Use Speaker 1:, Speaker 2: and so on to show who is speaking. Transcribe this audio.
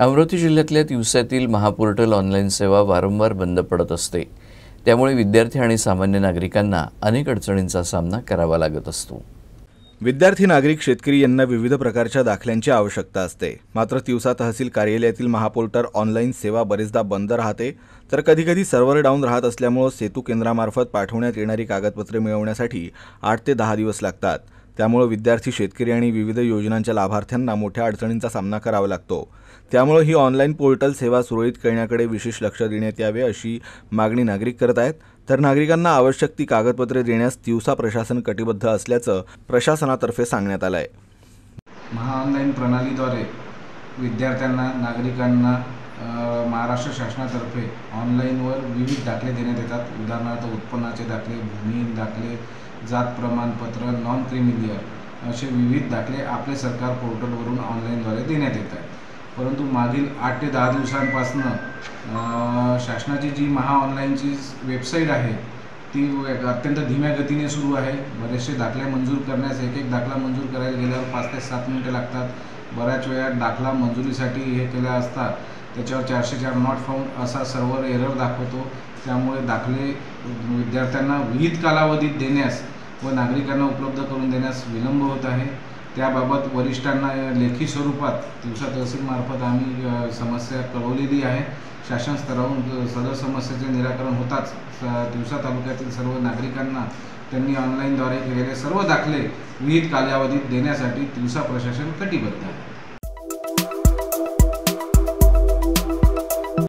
Speaker 1: अमरावती जिल्ह्यातल्या तिवसातील महापोर्टल ऑनलाईन सेवा वारंवार बंद पडत असते। त्यामुळे विद्यार्थी आणि सामान्य नागरिकांना अनेक अडचणींचा सामना करावा लागत असतो।
Speaker 2: विद्यार्थी, नागरिक, शेतकरी यांना विविध प्रकारच्या दाखल्यांची आवश्यकता असते। मात्र तिवसा तहसील कार्यालयातील महापोर्टल ऑनलाईन सेवा बरेचदा बंद राहते, तर कधीकधी सर्व्हर डाऊन राहत असल्यामुळे सेतू केंद्रामार्फत पाठवण्यात येणारी कागदपत्रे मिळवण्यासाठी 8 ते 10 दिवस लागतात। त्यामुळे विद्यार्थी, शेतकरी आणि विविध योजनांच्या लाभार्थ्यांना मोठ्या अडचणींचा सामना करावा लागतो। त्यामुळे ही ऑनलाईन पोर्टल सेवा सुरळीत करण्याकडे विशेष लक्ष देण्यात यावे अशी मागणी नागरिक करत आहेत। तर नागरिकांना आवश्यक ती कागदपत्रे देण्यास तिवसा प्रशासन कटिबद्ध असल्याचं प्रशासनातर्फे सांगण्यात आलं आहे।
Speaker 3: महाऑनलाईन प्रणालीद्वारे विद्यार्थ्यांना, नागरिकांना महाराष्ट्र शासनातर्फे ऑनलाईनवर विविध दाखले देण्यात येतात। उदाहरणार्थ उत्पन्नाचे दाखले, भूमिहीन दाखले, जात प्रमाणपत्र, नॉन क्रिमिलियर असे विविध दाखले आपले सरकार पोर्टलवरून ऑनलाईनद्वारे देण्यात येतात। परंतु मागील 8 ते 10 दिवसांपासून शासनाची जी महाऑनलाईनची वेबसाईट आहे ती अत्यंत धीम्या गतीने सुरू आहे। बरेचसे दाखले मंजूर करण्यास एक दाखला मंजूर करायला गेल्यावर 5 ते 7 मिनिटे लागतात। बऱ्याच वेळा दाखला मंजुरीसाठी हे केला असता त्याच्यावर 404 नॉट फाउंड असा सर्व्हर एरर दाखवतो। त्यामुळे दाखले विद्यार्थ्यांना विहित कालावधीत देण्यास व नागरिकांना उपलब्ध करून देण्यास विलंब होत आहे। त्याबाबत वरिष्ठांना लेखी स्वरूपात तिवसा तहसीलमार्फत आम्ही समस्या कळवलेली आहे। शासन स्तरावरून सदर समस्येचे निराकरण होताच तिवसा तालुक्यातील सर्व नागरिकांना त्यांनी ऑनलाईनद्वारे केलेले सर्व दाखले विहित कालावधीत देण्यासाठी तिवसा प्रशासन कटिबद्ध आहे।